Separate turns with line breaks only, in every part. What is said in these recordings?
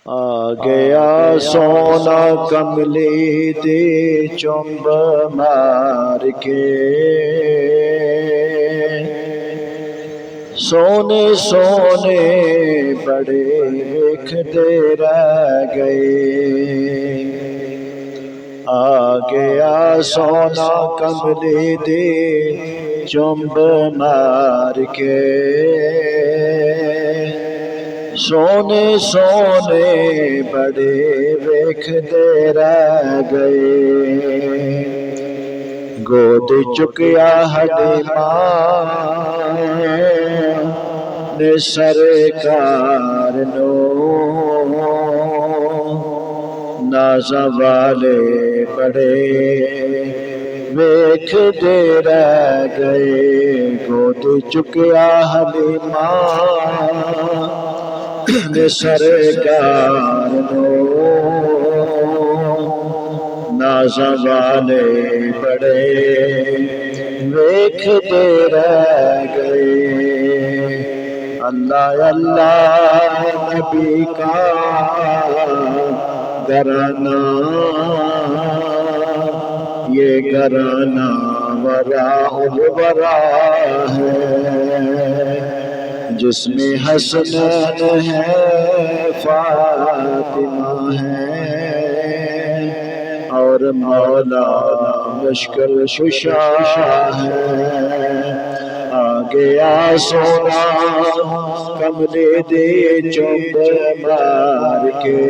آ گیا سونا کملی دے چمب مار کے، سونے سونے بڑے ویکھدے رہ گئے۔ آ گیا سونا کملی دے چمب مار کے، سونے سونے بڑے ویکھدے رہ گئے۔ گود چکیا ہڈی ماں نے سرکار نو، نازاں والے بڑے ویکھدے رہ گئے۔ گود چکیا ہڈی ماں نے سرکار نو، نازاں والے بڑے ویکھدے رہ گئے۔ اللہ اللہ نبی کا گھرانہ، یہ گھرانہ وراء الورا ہے، جس میں حسنین ہے، فاطمہ ہے، اور مولا مشکل کشا ہے۔ آ گیا سونا کملی دے چمب مار کے،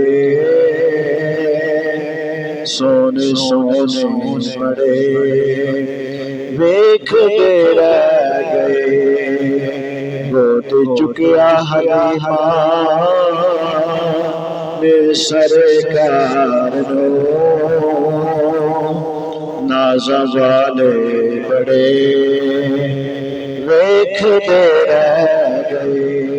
سونے سونے بڑے ویکھدے رہ گئے۔ گود چکیا ہڈی ماں نے سرکار نو، نازاں والے بڑے ویکھدے رہ گئے۔